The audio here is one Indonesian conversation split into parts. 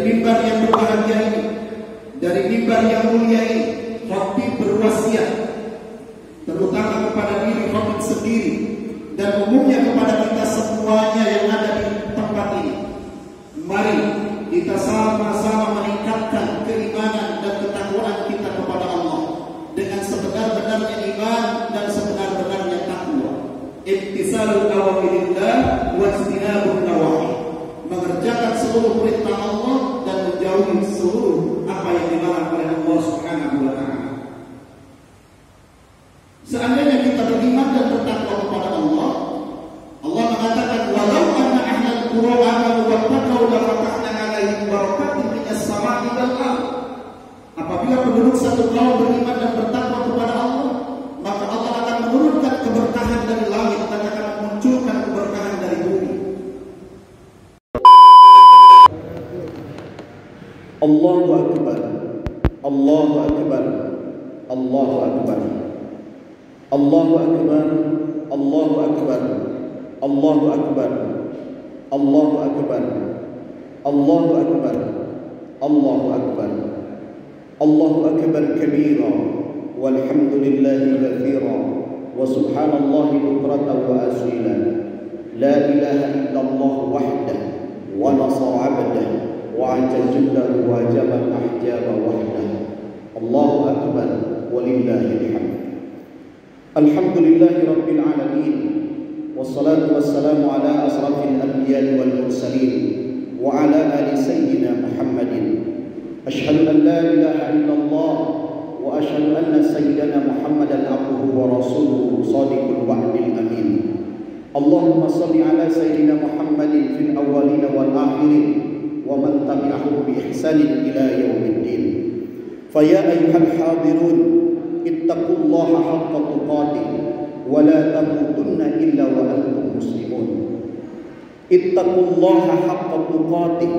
mimbar yang berbahagia ini, dari mimbar yang mulia ini, khatib berwasiat terutama kepada diri khatib sendiri dan umumnya kepada kita semuanya yang ada di tempat ini. Mari kita sama-sama meningkatkan keimanan dan ketakwaan kita kepada Allah dengan sebenar-benarnya iman dan sebenar-benarnya takwa. Imtisalul awamirillah wa ijtinabun nawahi, mengerjakan seluruh perintah Allah dan menjauhi seluruh apa yang dilarang oleh Allah Subhanahu wa taala. Seandainya kita beriman dan bertakwa kepada Allah, Allah mengatakan walau anna ahlal qura amanu wattaqau la fatahna 'alaihim barakatin minas sama'i wal ardh. Apabila penduduk satu kaum beriman dan bertakwa kepada Allah, maka Allah akan menurunkan keberkahan dari langit dan akan memunculkan keberkahan dari bumi. Allahu akbar. Allahu akbar. Allahu akbar. Allahu akbar. Allahu akbar. Allahu akbar. Allahu akbar. Allahu akbar. Allahu akbar. Allahu akbar kabira walhamdulillahi katsira wa subhanallahi bukratan wa asila. La ilaha illallah wahdahu wa nasara 'abdahu wa 'azza jalla wa jabal ahjaba wahdahu. Allahu akbar walillahil hamd. Alhamdulillahi rabbil alamin, wassalatu wassalamu ala asrafil anbiya'i wal mursalin wa ala ali sayyidina Muhammadin. Ashhadu an la ilaha illallah wa ashhadu anna sayyidana Muhammadan abduhu wa rasuluhu shadiqul wa'dil amin. Allahumma salli ala sayyidina Muhammadin fil awwalin wal akhirin wa man tabi'ahum bi ihsanin ila yaumiddin. Fa ya ayyuhal hadirun ittaqullaha haqqa tuqatih wa la tamutunna illa wa antum muslimun. Ittaqullaha haqqa tuqatih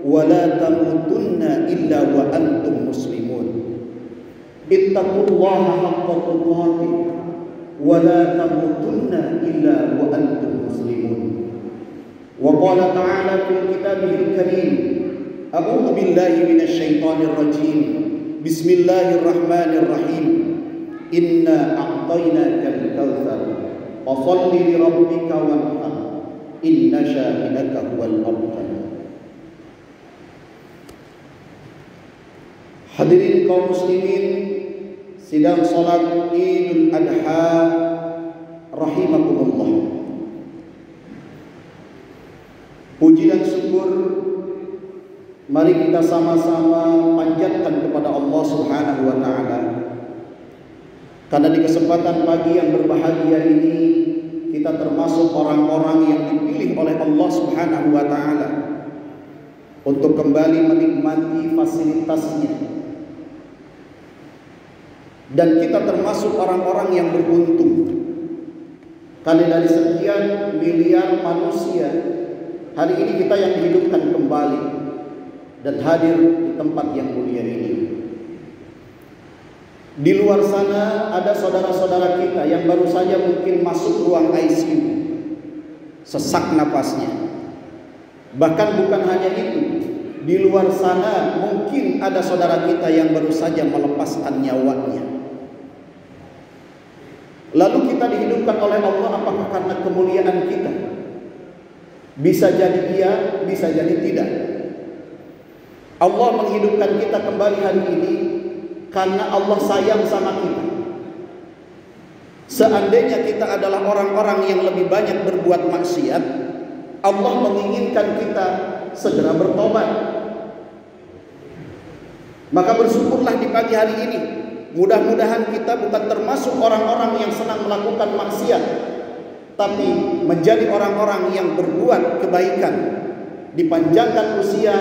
wa la tamutunna illa wa antum muslimun. Ittaqullaha haqqa tuqatih wa la tamutunna illa wa antum muslimun. Wa qala ta'ala fil kitabihil karim, a'udzu billahi minasy syaithanir rajim. Bismillahirrahmanirrahim. Inna a'tainakal kautsar fasholli li rabbika wanhar inna syani'aka huwal abtar. Hadirin kaum muslimin sidang salat Idul Adha rahimakumullah. Puji dan syukur mari kita sama-sama panjatkan kepada Allah Subhanahu wa taala. Karena di kesempatan pagi yang berbahagia ini kita termasuk orang-orang yang dipilih oleh Allah Subhanahu wa taala untuk kembali menikmati fasilitasnya. Dan kita termasuk orang-orang yang beruntung. Karena dari sekian miliar manusia, hari ini kita yang dihidupkan kembali dan hadir di tempat yang mulia ini. Di luar sana ada saudara-saudara kita yang baru saja mungkin masuk ruang ICU, sesak napasnya. Bahkan bukan hanya itu, di luar sana mungkin ada saudara kita yang baru saja melepaskan nyawanya. Lalu kita dihidupkan oleh Allah apakah karena kemuliaan kita? Bisa jadi iya, bisa jadi tidak. Allah menghidupkan kita kembali hari ini karena Allah sayang sama kita. Seandainya kita adalah orang-orang yang lebih banyak berbuat maksiat, Allah menginginkan kita segera bertobat. Maka bersyukurlah di pagi hari ini. Mudah-mudahan kita bukan termasuk orang-orang yang senang melakukan maksiat, tapi menjadi orang-orang yang berbuat kebaikan. Dipanjangkan usia,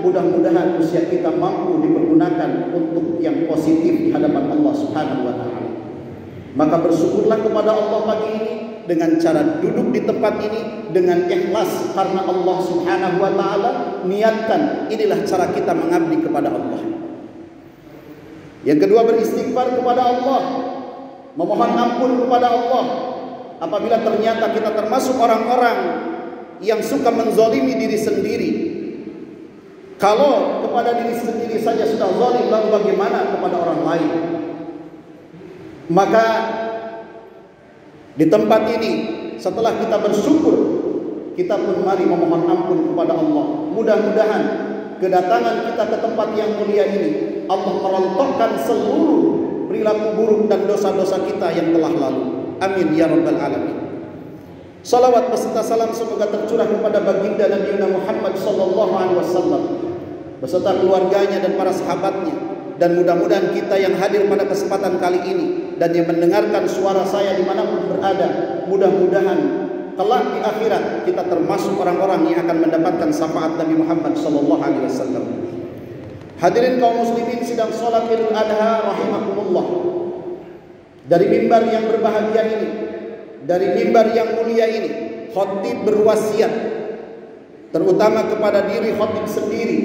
mudah-mudahan usia kita mampu dipergunakan untuk yang positif di hadapan Allah Subhanahu wa taala. Maka bersyukurlah kepada Allah pagi ini dengan cara duduk di tempat ini dengan ikhlas karena Allah Subhanahu wa taala niatkan inilah cara kita mengabdi kepada Allah. Yang kedua, beristighfar kepada Allah, memohon ampun kepada Allah apabila ternyata kita termasuk orang-orang yang suka menzalimi diri sendiri. Kalau kepada diri sendiri saja sudah zalim, lalu bagaimana kepada orang lain? Maka di tempat ini, setelah kita bersyukur, kita pun mari memohon ampun kepada Allah. Mudah-mudahan kedatangan kita ke tempat yang mulia ini, Allah merontokkan seluruh perilaku buruk dan dosa-dosa kita yang telah lalu. Amin ya rabbal alamin. Salawat beserta salam semoga tercurah kepada baginda Nabi Muhammad sallallahu alaihi wasallam beserta keluarganya dan para sahabatnya, dan mudah-mudahan kita yang hadir pada kesempatan kali ini dan yang mendengarkan suara saya dimanapun berada, mudah-mudahan kelak di akhirat kita termasuk orang-orang yang akan mendapatkan syafaat Nabi Muhammad sallallahu alaihi wasallam. Hadirin kaum muslimin sidang salat Idul Adha rahimakumullah. Dari mimbar yang berbahagia ini, dari mimbar yang mulia ini, khatib berwasiat terutama kepada diri khatib sendiri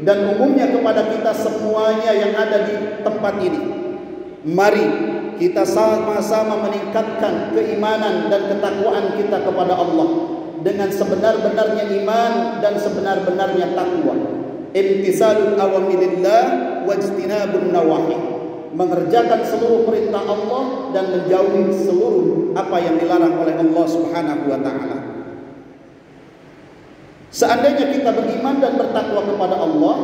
dan umumnya kepada kita semuanya yang ada di tempat ini. Mari kita sama-sama meningkatkan keimanan dan ketakwaan kita kepada Allah dengan sebenar-benarnya iman dan sebenar-benarnya takwa. Imtisalul awamirillah wajtinabun nawahi, mengerjakan seluruh perintah Allah dan menjauhi seluruh apa yang dilarang oleh Allah Subhanahu wa taala. Seandainya kita beriman dan bertakwa kepada Allah,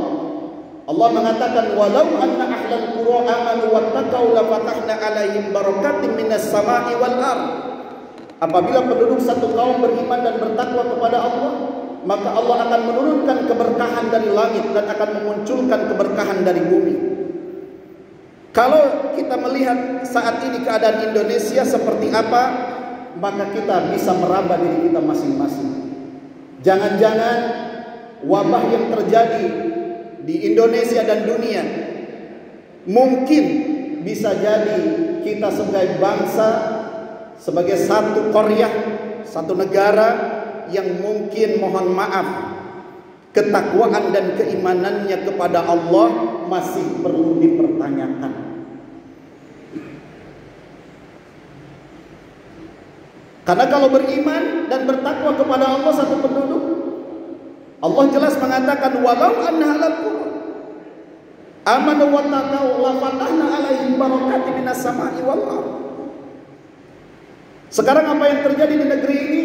Allah mengatakan walau anna ahlal qura amanu wattaqau la fatahna alaihim barakatim minas sama'i wal ard. Apabila penduduk satu kaum beriman dan bertakwa kepada Allah, maka Allah akan menurunkan keberkahan dari langit dan akan memunculkan keberkahan dari bumi. Kalau kita melihat saat ini keadaan Indonesia seperti apa, maka kita bisa meraba diri kita masing-masing. Jangan-jangan wabah yang terjadi di Indonesia dan dunia mungkin bisa jadi kita sebagai bangsa, sebagai satu qaryah, satu negara yang mungkin mohon maaf ketakwaan dan keimanannya kepada Allah masih perlu dipertanyakan. Karena kalau beriman dan bertakwa kepada Allah satu penduduk, Allah jelas mengatakan walau anna ahlal qura amanu wattaqau la fatahna alaihim barakatim minas sama'i wal ardh. Sekarang apa yang terjadi di negeri ini?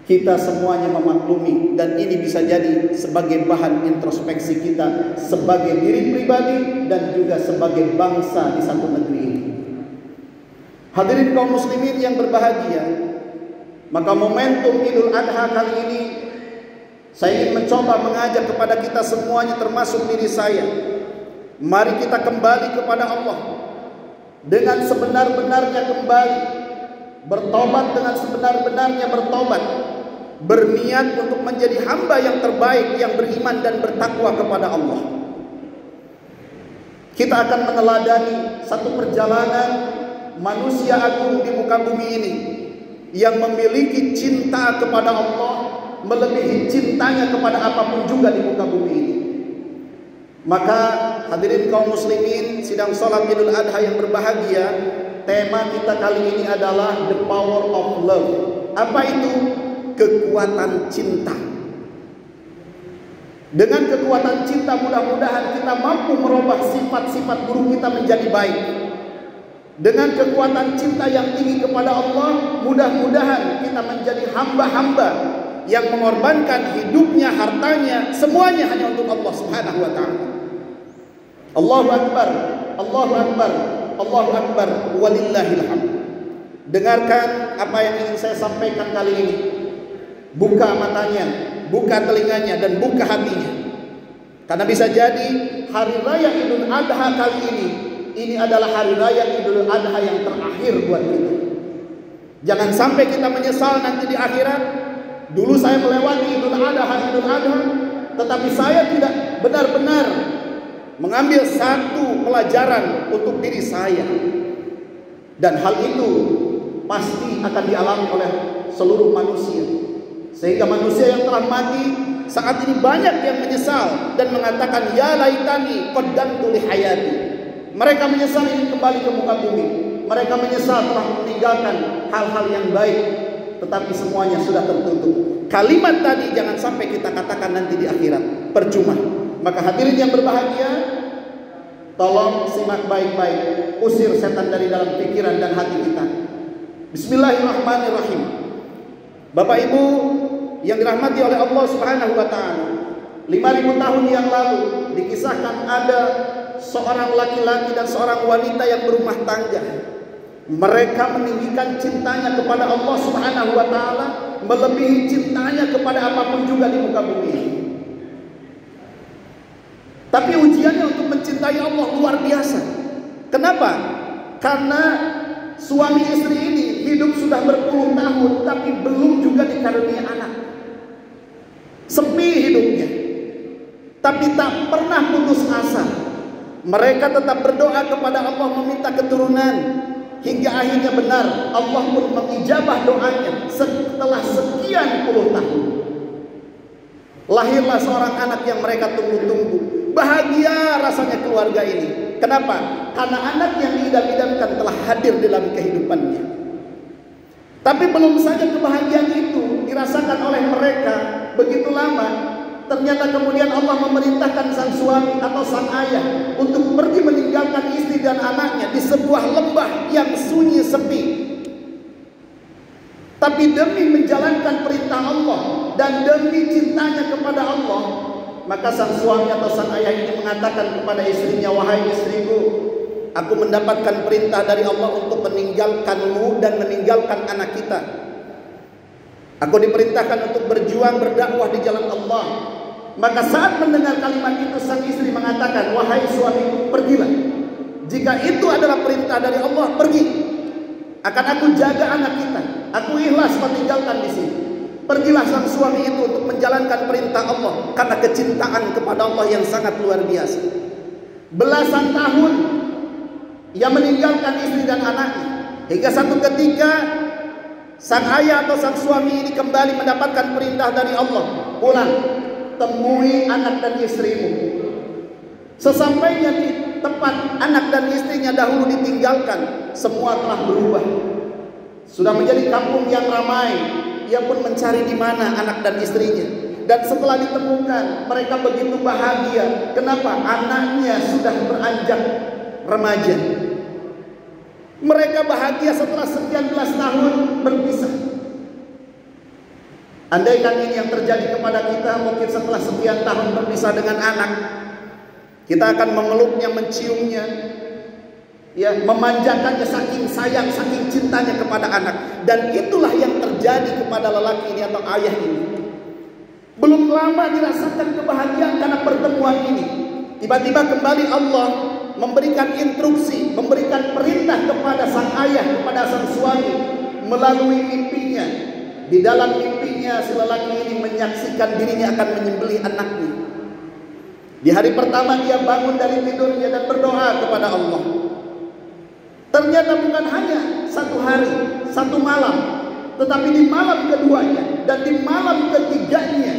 Kita semuanya memaklumi, dan ini bisa jadi sebagai bahan introspeksi kita sebagai diri pribadi dan juga sebagai bangsa di satu negeri ini. Hadirin kaum muslimin yang berbahagia, maka momentum Idul Adha kali ini saya ingin mencoba mengajak kepada kita semuanya termasuk diri saya. Mari kita kembali kepada Allah dengan sebenar-benarnya kembali, bertobat dengan sebenar-benarnya bertobat, berniat untuk menjadi hamba yang terbaik yang beriman dan bertakwa kepada Allah. Kita akan meneladani satu perjalanan manusia agung di muka bumi ini yang memiliki cinta kepada Allah melebihi cintanya kepada apapun juga di muka bumi ini. Maka hadirin kaum muslimin sidang salat Idul Adha yang berbahagia, tema kita kali ini adalah the power of love. Apa itu? Kekuatan cinta. Dengan kekuatan cinta mudah-mudahan kita mampu merubah sifat-sifat buruk kita menjadi baik. Dengan kekuatan cinta yang tinggi kepada Allah, mudah-mudahan kita menjadi hamba-hamba yang mengorbankan hidupnya, hartanya, semuanya hanya untuk Allah Subhanahu wa taala. Allahu akbar, Allahu akbar, Allahu akbar, walillahil hamd. Dengarkan apa yang ingin saya sampaikan kali ini. Buka matanya, buka telinganya, dan buka hatinya. Karena bisa jadi hari raya Idul Adha kali ini adalah hari raya Idul Adha yang terakhir buat kita. Jangan sampai kita menyesal nanti di akhirat. Dulu saya melewati Idul Adha, tetapi saya tidak benar-benar mengambil satu pelajaran untuk diri saya. Dan hal itu pasti akan dialami oleh seluruh manusia. Sehingga manusia yang telah mati saat ini banyak yang menyesal dan mengatakan ya laitani qaddamtu li hayati. Mereka menyesal ingin kembali ke muka bumi. Mereka menyesal telah meninggalkan hal-hal yang baik, tetapi semuanya sudah tertutup. Kalimat tadi jangan sampai kita katakan nanti di akhirat. percuma. Maka hadirin yang berbahagia, tolong simak baik-baik, usir setan dari dalam pikiran dan hati kita. Bismillahirrahmanirrahim. Bapak Ibu yang dirahmati oleh Allah Subhanahu wa taala, 5.000 tahun yang lalu dikisahkan ada seorang laki-laki dan seorang wanita yang berumah tangga. Mereka meninggikan cintanya kepada Allah Subhanahu wa taala melebihi cintanya kepada apapun juga di muka bumi. Tapi ujiannya untuk mencintai Allah luar biasa. Kenapa? Karena suami istri ini hidup sudah berpuluh tahun tapi belum juga dikaruniai anak. Sepi hidupnya. Tapi tak pernah putus asa. Mereka tetap berdoa kepada Allah meminta keturunan. Hingga akhirnya benar, Allah pun mengijabah doanya setelah sekian puluh tahun. Lahirlah seorang anak yang mereka tunggu-tunggu. Bahagia rasanya keluarga ini. Kenapa? Karena anak yang diidam-idamkan telah hadir dalam kehidupannya. Tapi belum saja kebahagiaan itu dirasakan oleh mereka begitu lama, ternyata kemudian Allah memerintahkan sang suami atau sang ayah untuk pergi meninggalkan istri dan anaknya di sebuah lembah yang sunyi sepi. Tapi demi menjalankan perintah Allah dan demi cintanya kepada Allah, maka sang suami atau sang ayah ini mengatakan kepada istrinya, "Wahai istriku, aku mendapatkan perintah dari Allah untuk meninggalkanmu dan meninggalkan anak kita. Aku diperintahkan untuk berjuang berdakwah di jalan Allah." Maka saat mendengar kalimat itu, sang istri mengatakan, "Wahai suamiku, pergilah. Jika itu adalah perintah dari Allah, pergi. Akan aku jaga anak kita. Aku ikhlas meninggalkan di sini." Pergilah sang suami itu untuk menjalankan perintah Allah karena kecintaan kepada Allah yang sangat luar biasa. Belasan tahun ia meninggalkan istri dan anaknya, hingga satu ketika sang ayah atau sang suami ini kembali mendapatkan perintah dari Allah, "Pulang, temui anak dan istrimu." Sesampainya di tempat anak dan istrinya dahulu ditinggalkan, semua telah berubah. Sudah menjadi kampung yang ramai. Ia pun mencari di mana anak dan istrinya. Dan setelah ditemukan, mereka begitu bahagia. Kenapa? Anaknya sudah beranjak remaja. Mereka bahagia setelah sekian belas tahun berpisah. Andaikan ini yang terjadi kepada kita, mungkin setelah sekian tahun berpisah dengan anak, kita akan memeluknya, menciumnya, ya, memanjakannya saking sayang, saking cintanya kepada anak. Dan itulah yang terjadi kepada lelaki ini atau ayah ini. Belum lama dirasakan kebahagiaan karena pertemuan ini. Tiba-tiba kembali Allah memberikan instruksi, memberikan perintah kepada sang ayah, kepada sang suami melalui mimpinya. Di dalam mimpinya si lelaki ini menyaksikan dirinya akan menyembelih anaknya. Di hari pertama dia bangun dari tidurnya dan berdoa kepada Allah. Ternyata bukan hanya satu hari, satu malam, tetapi di malam keduanya dan di malam ketiganya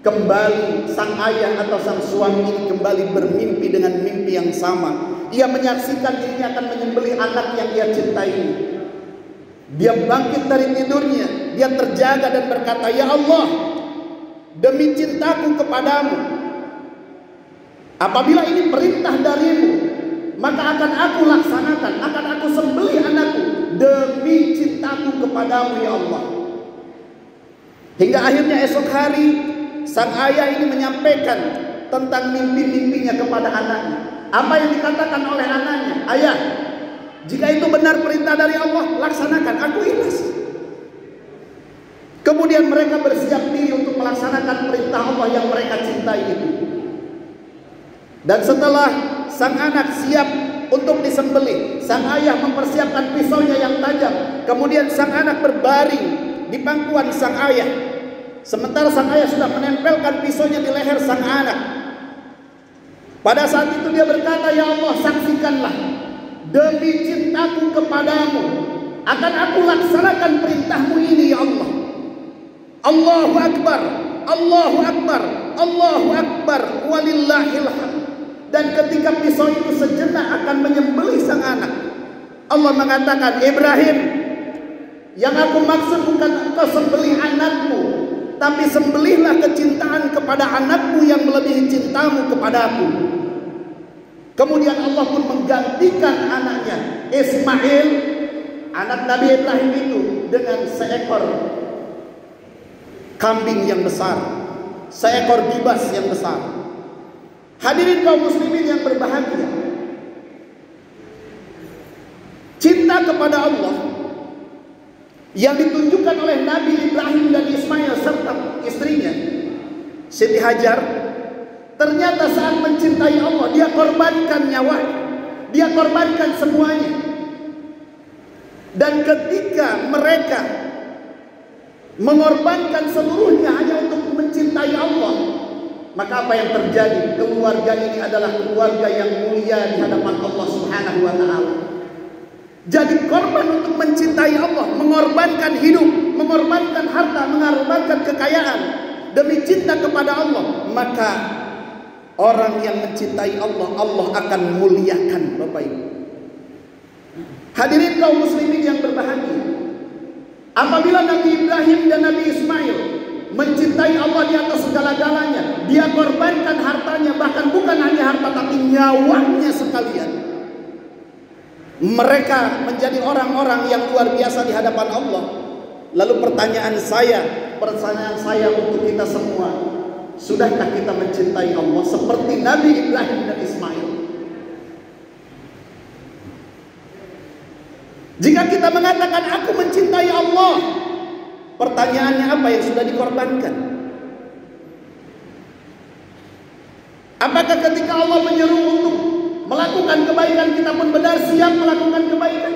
kembali sang ayah atau sang suami ini kembali bermimpi dengan mimpi yang sama. Ia menyaksikan dirinya akan menyembelih anak yang ia cintai. Dia bangkit dari tidurnya, dia terjaga dan berkata, "Ya Allah, demi cintaku kepadamu, apabila ini perintah darimu, maka akan aku laksanakan, akan aku sembelih anakku demi cintaku kepadamu ya Allah." Hingga akhirnya esok hari sang ayah ini menyampaikan tentang mimpi-mimpinya kepada anaknya. Apa yang dikatakan oleh anaknya? "Ayah, jika itu benar perintah dari Allah, laksanakan, aku ikhlas." Kemudian mereka bersiap diri untuk melaksanakan perintah Allah yang mereka cintai itu. Dan setelah sang anak siap untuk disembelih, sang ayah mempersiapkan pisaunya yang tajam. Kemudian sang anak berbaring di pangkuan sang ayah, sementara sang ayah sudah menempelkan pisaunya di leher sang anak. Pada saat itu dia berkata, "Ya Allah, saksikanlah, demi cintaku kepadamu akan aku laksanakan perintahmu ini ya Allah." Allahu Akbar, Allahu Akbar, Allahu Akbar, walillahil hamd. Dan ketika pisau itu sejenak akan menyembelih sang anak, Allah mengatakan, "Ibrahim, yang aku maksud bukan engkau sembelih anakmu, tapi sembelihlah kecintaan kepada anakmu yang melebihi cintamu kepadaku. Kemudian Allah pun menggantikan anaknya Ismail, anak Nabi Ibrahim itu, dengan seekor kambing yang besar, seekor gibas yang besar. Hadirin kaum muslimin yang berbahagia, cinta kepada Allah yang ditunjukkan oleh Nabi Ibrahim dan Ismail serta istrinya Siti Hajar, ternyata saat mencintai Allah dia korbankan nyawa, dia korbankan semuanya. Dan ketika mereka mengorbankan seluruhnya hanya untuk mencintai Allah, maka apa yang terjadi? Keluarga ini adalah keluarga yang mulia di hadapan Allah Subhanahu wa taala. Jadi korban untuk mencintai Allah, mengorbankan hidup, mengorbankan harta, mengorbankan kekayaan demi cinta kepada Allah, maka orang yang mencintai Allah, Allah akan muliakan, Bapak Ibu. Hadirin kaum muslimin yang berbahagia, apabila Nabi Ibrahim dan Nabi Ismail mencintai Allah di atas segala-galanya, dia korbankan hartanya, bahkan bukan hanya harta tapi nyawanya sekalian. Mereka menjadi orang-orang yang luar biasa di hadapan Allah. Lalu pertanyaan saya untuk kita semua, sudahkah kita mencintai Allah seperti Nabi Ibrahim dan Ismail? Jika kita mengatakan aku mencintai Allah, pertanyaannya apa yang sudah dikorbankan? Apakah ketika Allah menyeru untuk melakukan kebaikan kita pun benar siap melakukan kebaikan?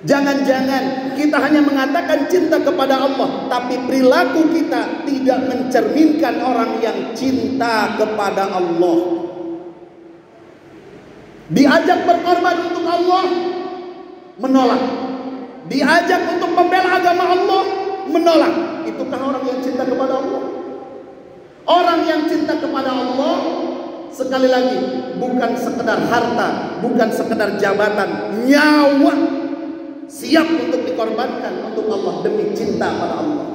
Jangan-jangan kita hanya mengatakan cinta kepada Allah, tapi perilaku kita tidak mencerminkan orang yang cinta kepada Allah. Diajak berkorban untuk Allah, menolak. Diajak untuk membela agama Allah, menolak. Itukah orang yang cinta kepada Allah? Orang yang cinta kepada Allah, sekali lagi, bukan sekedar harta, bukan sekedar jabatan, nyawa siap untuk dikorbankan untuk Allah demi cinta pada Allah.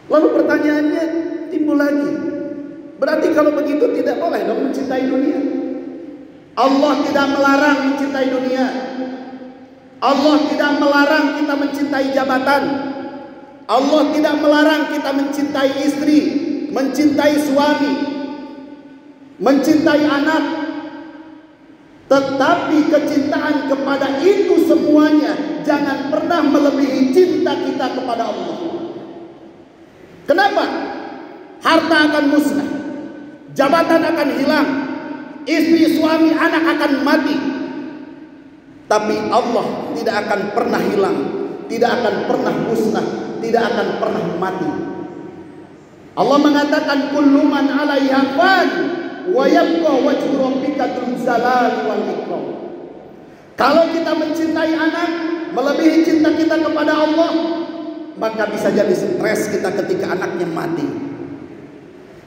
Lalu pertanyaannya timbul lagi, berarti kalau begitu tidak boleh dong mencintai dunia? Allah tidak melarang mencintai dunia. Allah tidak melarang kita mencintai jabatan. Allah tidak melarang kita mencintai istri, mencintai suami, mencintai anak. Tetapi kecintaan kepada itu semuanya jangan pernah melebihi cinta kita kepada Allah. Kenapa? Harta akan musnah, jabatan akan hilang, istri, suami, anak akan mati. Tapi Allah tidak akan pernah hilang, tidak akan pernah musnah, tidak akan pernah mati. Allah mengatakan kullu man 'alaiha fan wa yabqa wajhu rabbika dzul jalali wal ikram. Kalau kita mencintai anak melebihi cinta kita kepada Allah, maka bisa jadi stres kita ketika anaknya mati.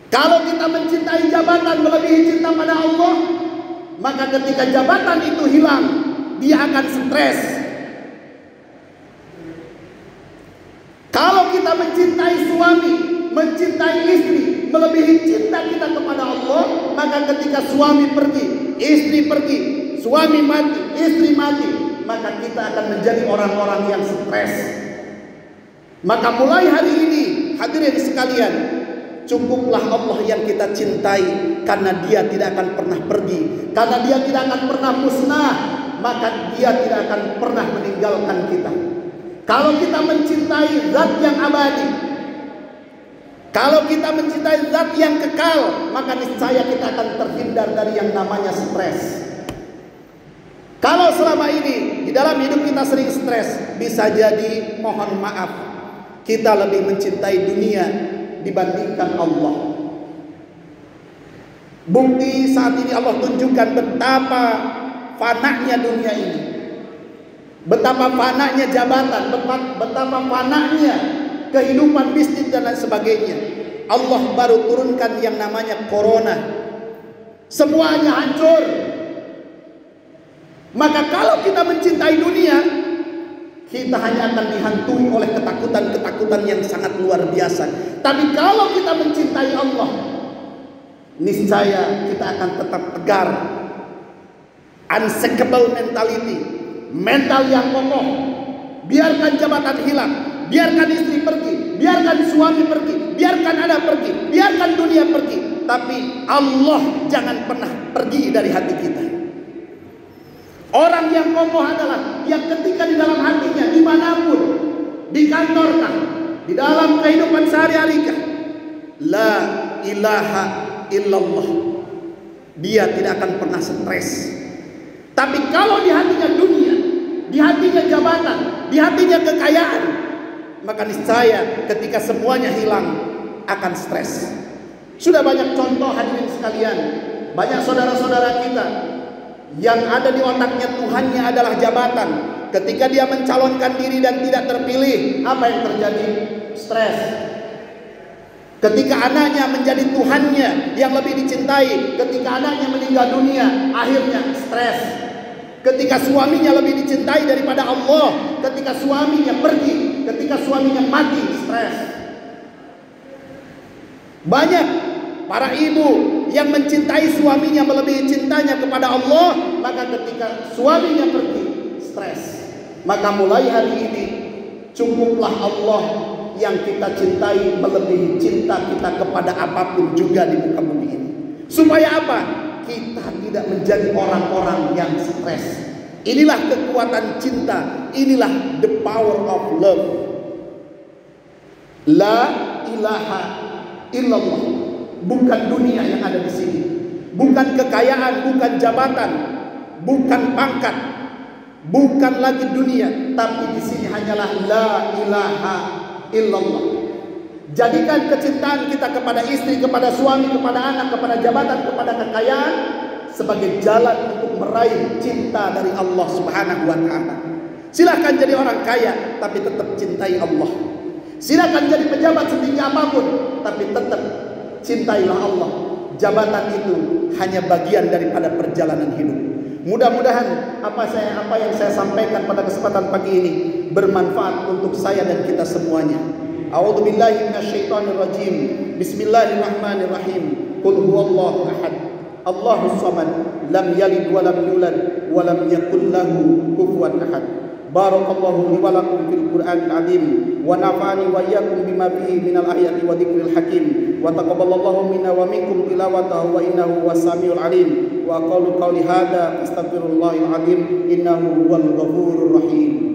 Kalau kita mencintai jabatan melebihi cinta pada Allah, maka ketika jabatan itu hilang, dia akan stres. Kalau kita mencintai suami, mencintai istri melebihi cinta kita kepada Allah, maka ketika suami pergi, istri pergi, suami mati, istri mati, maka kita akan menjadi orang-orang yang stres. Maka mulai hari ini, hadirin sekalian, cukuplah Allah yang kita cintai, karena dia tidak akan pernah pergi, karena dia tidak akan pernah musnah, maka dia tidak akan pernah meninggalkan kita. Kalau kita mencintai zat yang abadi, kalau kita mencintai zat yang kekal, maka niscaya kita akan terhindar dari yang namanya stres. Kalau selama ini di dalam hidup kita sering stres, bisa jadi mohon maaf, kita lebih mencintai dunia dibandingkan Allah. Bukti saat ini Allah tunjukkan betapa fananya dunia ini, betapa fananya jabatan, betapa fananya kehidupan bisnis dan lain sebagainya. Allah baru turunkan yang namanya corona, semuanya hancur. Maka kalau kita mencintai dunia, kita hanya akan dihantui oleh ketakutan-ketakutan yang sangat luar biasa. Tapi kalau kita mencintai Allah, niscaya kita akan tetap tegar. Unshakable mentality, mental yang kokoh. Biarkan jabatan hilang, biarkan istri pergi, biarkan suami pergi, biarkan anak pergi, biarkan dunia pergi, tapi Allah jangan pernah pergi dari hati kita. Orang yang kokoh adalah yang ketika di dalam hatinya, dimanapun, di kantorkah, di dalam kehidupan sehari-hari kah, la ilaha illallah, dia tidak akan pernah stres. Tapi kalau di hatinya dunia, di hatinya jabatan, di hatinya kekayaan, maka niscaya ketika semuanya hilang akan stres. Sudah banyak contoh hadirin sekalian, banyak saudara-saudara kita yang ada di otaknya Tuhannya adalah jabatan. Ketika dia mencalonkan diri dan tidak terpilih, apa yang terjadi? Stres. Ketika anaknya menjadi Tuhannya yang lebih dicintai, ketika anaknya meninggal dunia, akhirnya stres. Ketika suaminya lebih dicintai daripada Allah, ketika suaminya pergi, ketika suaminya mati, stres. Banyak para ibu yang mencintai suaminya melebihi cintanya kepada Allah, maka ketika suaminya pergi, stres. Maka mulai hari ini cukuplah Allah yang kita cintai melebihi cinta kita kepada apapun juga di muka bumi ini. Supaya apa? Kita tidak menjadi orang-orang yang stres. Inilah kekuatan cinta, inilah the power of love. La ilaha illallah. Bukan dunia yang ada di sini, bukan kekayaan, bukan jabatan, bukan pangkat, bukan lagi dunia, tapi di sini hanyalah la ilaha illallah. Jadikan kecintaan kita kepada istri, kepada suami, kepada anak, kepada jabatan, kepada kekayaan sebagai jalan untuk meraih cinta dari Allah Subhanahu wa taala. Silakan jadi orang kaya tapi tetap cintai Allah. Silakan jadi pejabat setinggi apapun tapi tetap cintailah Allah. Jabatan itu hanya bagian daripada perjalanan hidup. Mudah-mudahan apa yang saya sampaikan pada kesempatan pagi ini bermanfaat untuk saya dan kita semuanya. A'udzubillahi minasyaitonirrajim. Bismillahirrahmanirrahim. Qul huwallahu ahad. Allahus samad. Lam yalid wa lam yulad wa lam yakul lahu kufuwan ahad. Barakallahu li wa lakum fil Qur'anil azim wa nafa'ani wa iyyakum bima fihi minal ayati wa dzikril hakim wa taqabbalallahu minna wa minkum tilawatahu wa innahu was-sami'ul alim wa aqulu qawli hadza astaghfirullahal azim innahu huwal ghafurur rahim.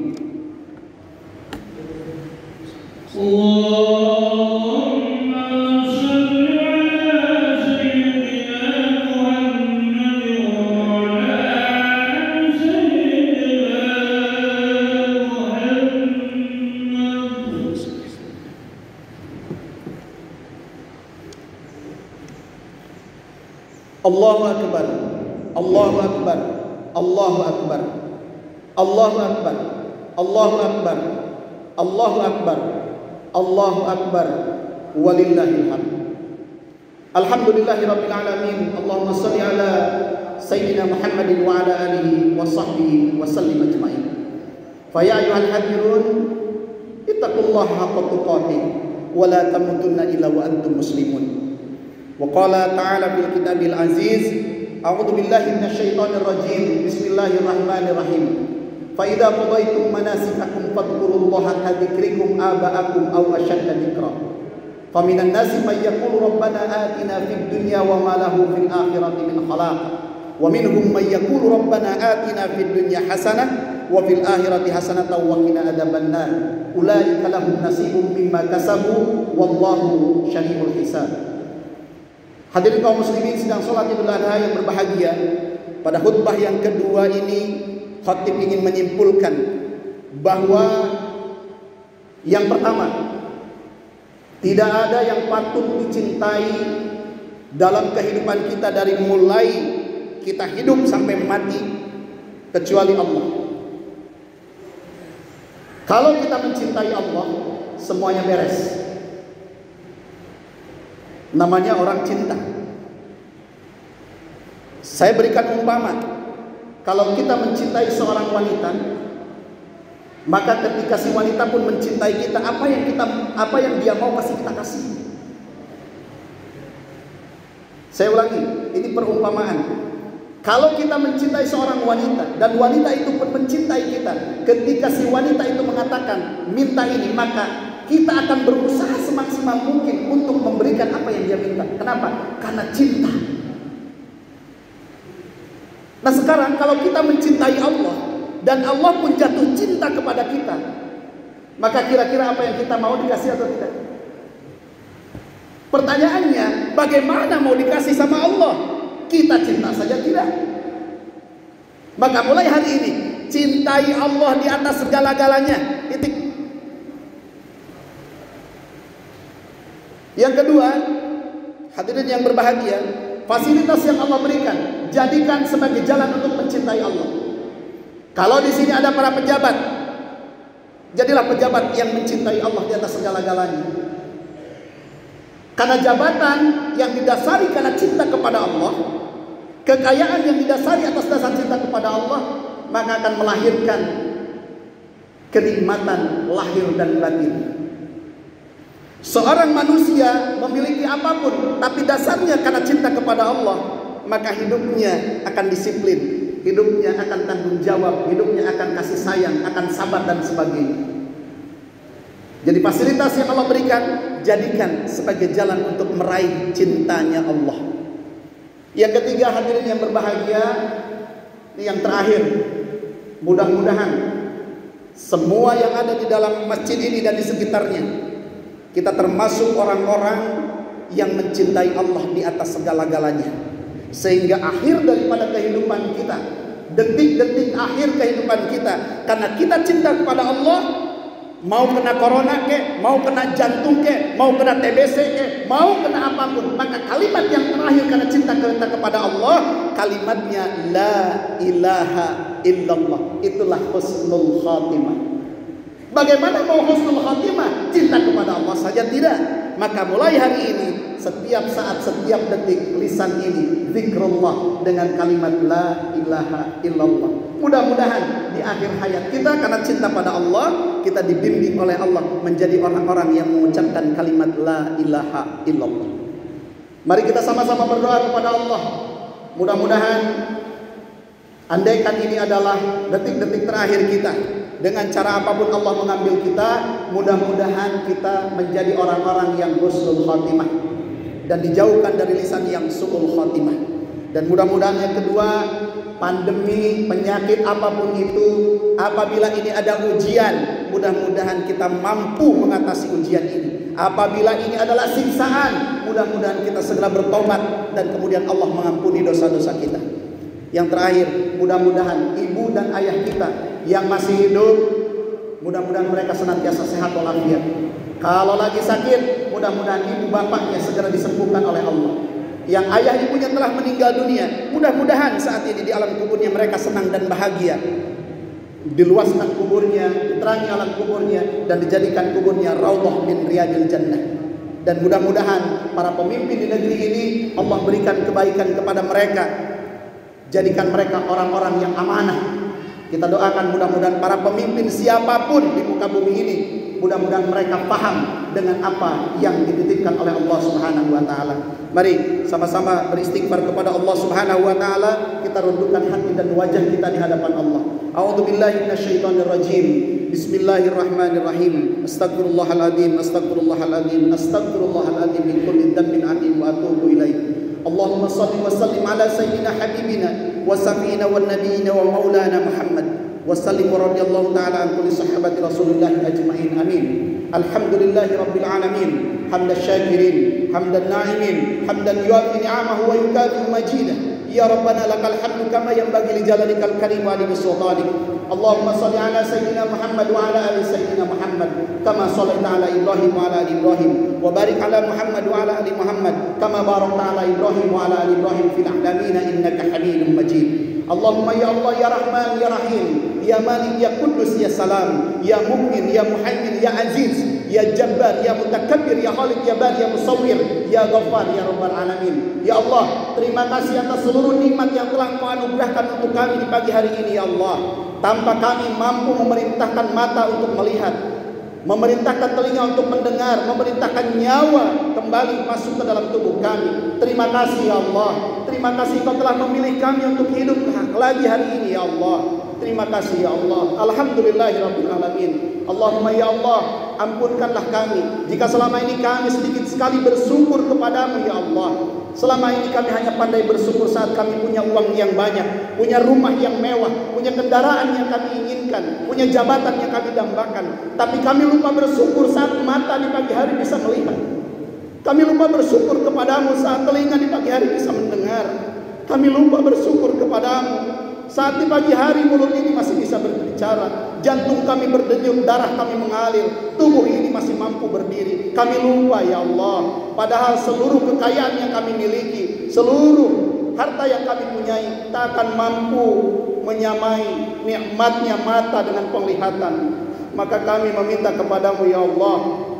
Allahu akbar, Allahu akbar, Allahu akbar, Allahu akbar, Allahu akbar, Allahu akbar, Allahu akbar, walillahil hamd. Alhamdulillahirabbil alamin. Allahumma shalli ala sayyidina Muhammadin wa ala alihi wa sahbihi wa sallim ajma'in. Fa ya ayyuhal hadirun ittaqullaha haqqa tuqatih wa la tamutunna illa wa antum muslimun. وقال تعالى في الكتاب العزيز أعوذ بالله من الشيطان الرجيم بسم الله الرحمن الرحيم فإذا قضيتم مناسككم فاذكروا الله كذكركم آباءكم أو أشد ذكرا فمن الناس من يقول ربنا آتنا في الدنيا وما له في الآخرة من خلاق ومنهم من يقول ربنا آتنا في الدنيا حسنة وفي الآخرة حسنة وقنا عذاب النار أولئك لهم نصيب مما كسبوا والله شديد الحساب. Hadirin kaum muslimin sedang sholat Idul Adha yang berbahagia. Pada khutbah yang kedua ini, khatib ingin menyimpulkan bahwa yang pertama, tidak ada yang patut dicintai dalam kehidupan kita dari mulai kita hidup sampai mati kecuali Allah. Kalau kita mencintai Allah, semuanya beres. Namanya orang cinta. Saya berikan umpama, kalau kita mencintai seorang wanita, Maka ketika si wanita pun mencintai kita, apa yang dia mau pasti kita kasih. Saya ulangi, ini perumpamaan. Kalau kita mencintai seorang wanita dan wanita itu pun mencintai kita, ketika si wanita itu mengatakan minta ini, maka kita akan berusaha semaksimal mungkin untuk memberikan apa yang dia minta. Kenapa? Karena cinta. Nah sekarang kalau kita mencintai Allah dan Allah pun jatuh cinta kepada kita, maka kira-kira apa yang kita mau dikasih atau tidak? Pertanyaannya, bagaimana mau dikasih sama Allah? Kita cinta saja tidak. Maka mulai hari ini, cintai Allah di atas segala-galanya. Titik. Yang kedua, hadirin yang berbahagia, fasilitas yang Allah berikan, jadikan sebagai jalan untuk mencintai Allah. Kalau di sini ada para pejabat, jadilah pejabat yang mencintai Allah di atas segala-galanya. Karena jabatan yang didasari karena cinta kepada Allah, kekayaan yang didasari atas dasar cinta kepada Allah, maka akan melahirkan kenikmatan lahir dan batin. Seorang manusia memiliki apapun, tapi dasarnya karena cinta kepada Allah, maka hidupnya akan disiplin, hidupnya akan tanggung jawab, hidupnya akan kasih sayang, akan sabar dan sebagainya. Jadi fasilitas yang Allah berikan, jadikan sebagai jalan untuk meraih cintanya Allah. Yang ketiga, hadirin yang berbahagia, ini yang terakhir, mudah-mudahan semua yang ada di dalam masjid ini dan di sekitarnya, kita termasuk orang-orang yang mencintai Allah di atas segala-galanya. Sehingga akhir daripada kehidupan kita, detik-detik akhir kehidupan kita, karena kita cinta kepada Allah, mau kena corona ke, mau kena jantung ke, mau kena TBC ke, mau kena apapun, maka kalimat yang terakhir karena cinta kita kepada Allah, kalimatnya la ilaha illallah. Itulah husnul khatimah. Bagaimana mau husnul khatimah? Cinta kepada Allah saja tidak. Maka mulai hari ini, setiap saat, setiap detik, lisan ini zikrullah dengan kalimat la ilaha illallah. Mudah-mudahan di akhir hayat kita, karena cinta pada Allah, kita dibimbing oleh Allah menjadi orang-orang yang mengucapkan kalimat la ilaha illallah. Mari kita sama-sama berdoa kepada Allah. Mudah-mudahan andaikan ini adalah detik-detik terakhir kita, dengan cara apapun Allah mengambil kita, mudah-mudahan kita menjadi orang-orang yang husnul khatimah dan dijauhkan dari lisan yang su'ul khatimah. Dan mudah-mudahan yang kedua, pandemi, penyakit apapun itu, apabila ini ada ujian, mudah-mudahan kita mampu mengatasi ujian ini. Apabila ini adalah siksaan, mudah-mudahan kita segera bertobat dan kemudian Allah mengampuni dosa-dosa kita. Yang terakhir, mudah-mudahan ibu dan ayah kita yang masih hidup, mudah-mudahan mereka senantiasa sehat walafiat. Kalau lagi sakit, mudah-mudahan ibu bapaknya segera disembuhkan oleh Allah. Yang ayah ibunya telah meninggal dunia, mudah-mudahan saat ini di alam kuburnya mereka senang dan bahagia. Diluaskan kuburnya, diterangi alam kuburnya, dan dijadikan kuburnya raudhah min riyadil jannah. Dan mudah-mudahan para pemimpin di negeri ini Allah berikan kebaikan kepada mereka. Jadikan mereka orang-orang yang amanah. Kita doakan mudah-mudahan para pemimpin siapapun di muka bumi ini, mudah-mudahan mereka paham dengan apa yang dititipkan oleh Allah Subhanahu wa taala. Mari sama-sama beristighfar kepada Allah Subhanahu wa taala, kita rundukkan hati dan wajah kita di hadapan Allah. A'udzubillahi minasyaitonirrajim. Bismillahirrahmanirrahim. Astaghfirullahaladzim, astaghfirullahaladzim, astaghfirullahaladzim min kulli dhanbin atim wa atubu ilaih. Allahumma salli wa sallim ala sayyidina habibina wa safina wa nabiyina wa maulana Muhammad wa sallim wa radiyallahu ta'ala an kulli sahabati Rasulullah ajma'in. Amin. Alhamdulillahi rabbil alamin. Hamdan syakirin, hamdan na'imin, hamdan yuafi ni'amahu wa yukafi majidah. Ya Rabbana lakal hamdu kama yanbaghi li jalalikal karim wa li sultanik. Allahumma salli ala sayyidina Muhammad wa ala ali sayyidina Muhammad kama sallaita ala Ibrahim wa ala ali Ibrahim wa barik ala Muhammad wa ala ali Muhammad kama barakta ala Ibrahim wa ala ali Ibrahim fil alamin innaka Hamidum Majid. Allahumma ya Allah ya Rahman ya Rahim ya Malik ya Quddus ya Salam ya Mu'min ya Muhaimin ya Aziz ya Jabbar, ya Mutakabbir, ya Khaliq, ya Bar, ya Musawwir, ya Ghaffar, ya Rabbal Alamin. Ya Allah, terima kasih atas seluruh nikmat yang telah Engkau anugerahkan untuk kami di pagi hari ini ya Allah. Tanpa kami mampu memerintahkan mata untuk melihat, memerintahkan telinga untuk mendengar, memerintahkan nyawa kembali masuk ke dalam tubuh kami. Terima kasih ya Allah. Terima kasih Kau telah memilih kami untuk hidup lagi hari ini ya Allah. Terima kasih ya Allah. Alhamdulillahirabbil alamin. Allahumma ya Allah, ampunkanlah kami jika selama ini kami sedikit sekali bersyukur kepadamu ya Allah. Selama ini kami hanya pandai bersyukur saat kami punya uang yang banyak, punya rumah yang mewah, punya kendaraan yang kami inginkan, punya jabatan yang kami dambakan. Tapi kami lupa bersyukur saat mata di pagi hari bisa melihat. Kami lupa bersyukur kepadamu saat telinga di pagi hari bisa mendengar. Kami lupa bersyukur kepadamu saat di pagi hari mulut ini masih bisa berbicara, jantung kami berdenyut, darah kami mengalir, tubuh ini masih mampu berdiri. Kami lupa ya Allah, padahal seluruh kekayaan yang kami miliki, seluruh harta yang kami punyai tak akan mampu menyamai nikmatnya mata dengan penglihatan. Maka kami meminta kepadamu ya Allah,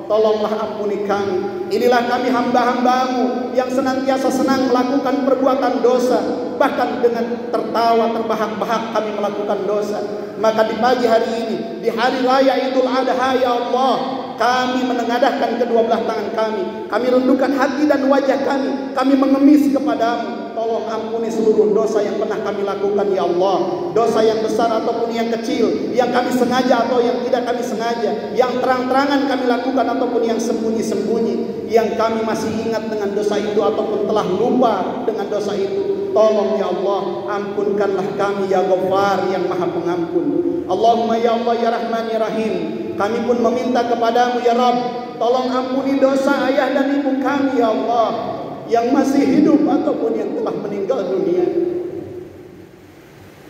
tolonglah ampuni kami. Inilah kami hamba-hambamu yang senantiasa senang melakukan perbuatan dosa, bahkan dengan tertawa terbahak-bahak kami melakukan dosa. Maka di pagi hari ini, di hari raya Idul Adha ya Allah, kami menengadahkan kedua belah tangan kami rendukkan hati dan wajah kami mengemis kepadamu. Tolong ampuni seluruh dosa yang pernah kami lakukan ya Allah, dosa yang besar ataupun yang kecil, yang kami sengaja atau yang tidak kami sengaja, yang terang-terangan kami lakukan ataupun yang sembunyi-sembunyi, yang kami masih ingat dengan dosa itu ataupun telah lupa dengan dosa itu. Tolong ya Allah, ampunkanlah kami ya Ghaffar yang Maha Pengampun. Allahumma ya Allah ya Rahman ya Rahim, kami pun meminta kepadamu ya Rabb, tolong ampuni dosa ayah dan ibu kami ya Allah, yang masih hidup ataupun yang telah meninggal dunia.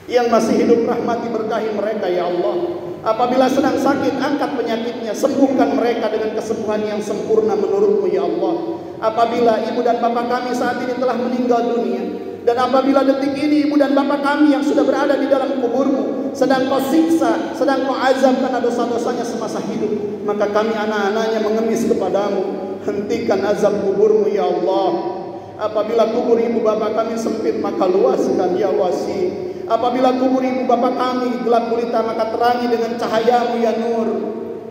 Yang masih hidup rahmati berkahi mereka ya Allah. Apabila sedang sakit, angkat penyakitnya, sembuhkan mereka dengan kesembuhan yang sempurna menurutmu ya Allah. Apabila ibu dan bapak kami saat ini telah meninggal dunia, dan apabila detik ini ibu dan bapak kami yang sudah berada di dalam kuburmu sedang Kau siksa, sedang Kau azab karena dosa-dosanya semasa hidup, maka kami anak-anaknya mengemis kepadamu, hentikan azab kuburmu ya Allah. Apabila kubur ibu bapak kami sempit, maka luaskan ya Wasi. Apabila kubur ibu bapak kami gelap gulita, maka terangi dengan cahayamu ya Nur.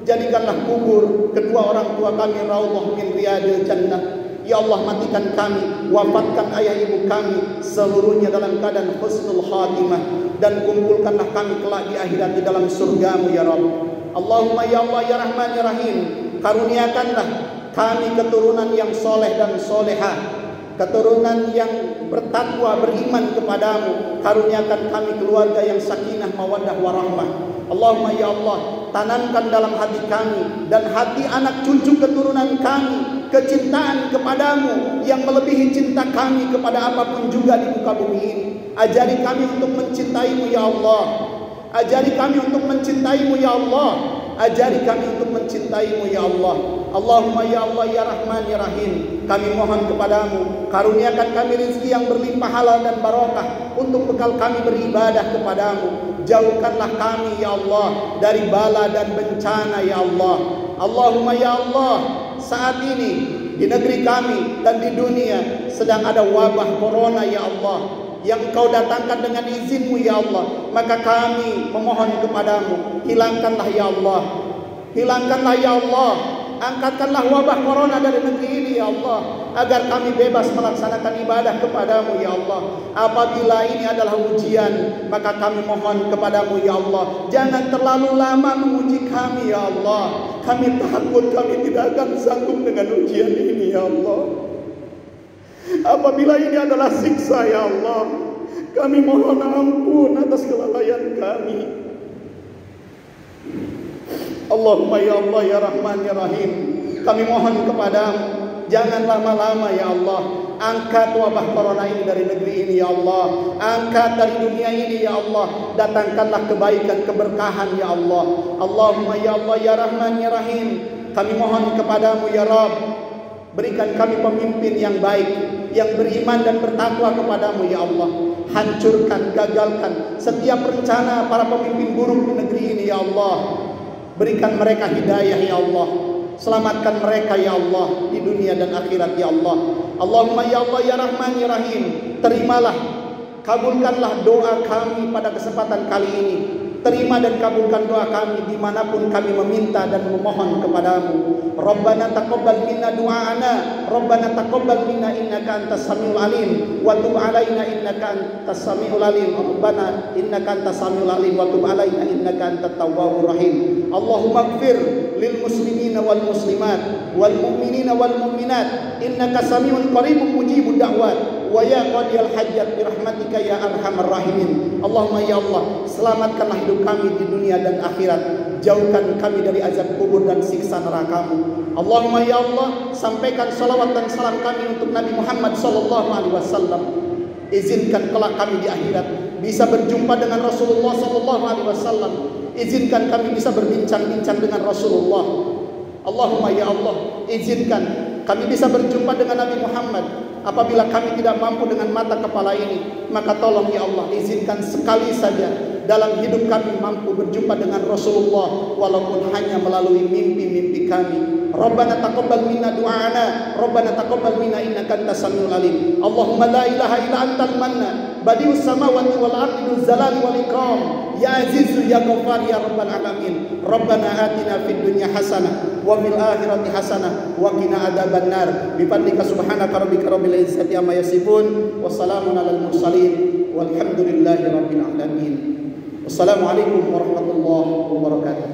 Jadikanlah kubur kedua orang tua kami raudhah min riyadil jannah. Ya Allah, matikan kami, wafatkan ayah ibu kami seluruhnya dalam keadaan husnul khatimah, dan kumpulkanlah kami kelak di akhirat di dalam surgamu ya Rabb. Allahumma ya Allah ya Rahman ya Rahim, karuniakanlah kami keturunan yang soleh dan solehah, keturunan yang bertakwa beriman kepadamu. Karuniakan kami keluarga yang sakinah mawaddah warahmah. Allahumma ya Allah, tanamkan dalam hati kami dan hati anak cucu keturunan kami kecintaan kepadamu yang melebihi cinta kami kepada apapun juga di muka bumi ini. Ajari kami untuk mencintaimu ya Allah. Ajari kami untuk mencintaimu ya Allah. Ajari kami untuk mencintaimu ya Allah. Allahumma ya Allah ya Rahman ya Rahim, kami mohon kepadamu, karuniakan kami rezeki yang berlimpah halal dan barokah untuk bekal kami beribadah kepadamu. Jauhkanlah kami ya Allah dari bala dan bencana ya Allah. Allahumma ya Allah, saat ini di negeri kami dan di dunia sedang ada wabah corona ya Allah, yang Engkau datangkan dengan izin-Mu ya Allah. Maka kami memohon kepadamu, hilangkanlah ya Allah, hilangkanlah ya Allah, angkatkanlah wabah corona dari negeri ini ya Allah, agar kami bebas melaksanakan ibadah kepadamu ya Allah. Apabila ini adalah ujian, maka kami mohon kepadamu ya Allah, jangan terlalu lama menguji kami ya Allah. Kami takut kami tidak akan sanggup dengan ujian ini ya Allah. Apabila ini adalah siksa ya Allah, kami mohon ampun atas kelalaian kami. Allahumma ya Allah ya Rahman ya Rahim, kami mohon kepadamu, jangan lama-lama ya Allah. Angkat wabah corona ini dari negeri ini ya Allah, angkat dari dunia ini ya Allah. Datangkanlah kebaikan, keberkahan ya Allah. Allahumma ya Allah ya Rahman ya Rahim, kami mohon kepadamu ya Rabb, berikan kami pemimpin yang baik, yang beriman dan bertakwa kepadamu ya Allah. Hancurkan, gagalkan setiap rencana para pemimpin buruk di negeri ini ya Allah. Berikan mereka hidayah ya Allah. Selamatkan mereka ya Allah di dunia dan akhirat ya Allah. Allahumma ya Allah ya Rahman ya Rahim, terimalah, kabulkanlah doa kami pada kesempatan kali ini. Terima dan kabulkan doa kami dimanapun kami meminta dan memohon kepadamu. Rabbana taqabbal minna du'ana, Rabbana taqabbal minna innaka antas samiul alim, wa tub alaina innaka antas samiul alim. Rabbana innaka antas samiul alim wa tub alaina innaka antat tawwabur rahim. Allahumma ighfir lil muslimina wal muslimat wal mu'minina wal mu'minat innaka samiun qaribun mujibud da'wat wa ya qadiyal hajat birahmatika ya arhamar rahimin. Allahumma ya Allah, selamatkanlah hidup kami di dunia dan akhirat, jauhkan kami dari azab kubur dan siksa neraka-Mu. Allahumma ya Allah, sampaikan salawat dan salam kami untuk Nabi Muhammad sallallahu alaihi wasallam. Izinkan kelak kami di akhirat bisa berjumpa dengan Rasulullah sallallahu alaihi wasallam. Izinkan kami bisa berbincang-bincang dengan Rasulullah. Allahumma ya Allah, izinkan kami bisa berjumpa dengan Nabi Muhammad. Apabila kami tidak mampu dengan mata kepala ini, maka tolong ya Allah, izinkan sekali saja dalam hidup kami mampu berjumpa dengan Rasulullah, walaupun hanya melalui mimpi-mimpi kami. Rabbana taqabbal minna du'ana, Rabbana taqabbal minna innaka antas samiul alim. Allahumma la ilaha illa antal manna, badius samawati wal ardi dzul jalali wal ikram, ya azizu ya ghaffar ya rabbal alamin. Rabbana atina fid dunya hasanah wa fil akhirati hasanah wa qina adzabannar. Bi fadlika subhanaka rabbika rabbil izzati amma yasifun, wa salamun alal mursalin walhamdulillahi rabbil alamin. Wassalamualaikum warahmatullahi wabarakatuh.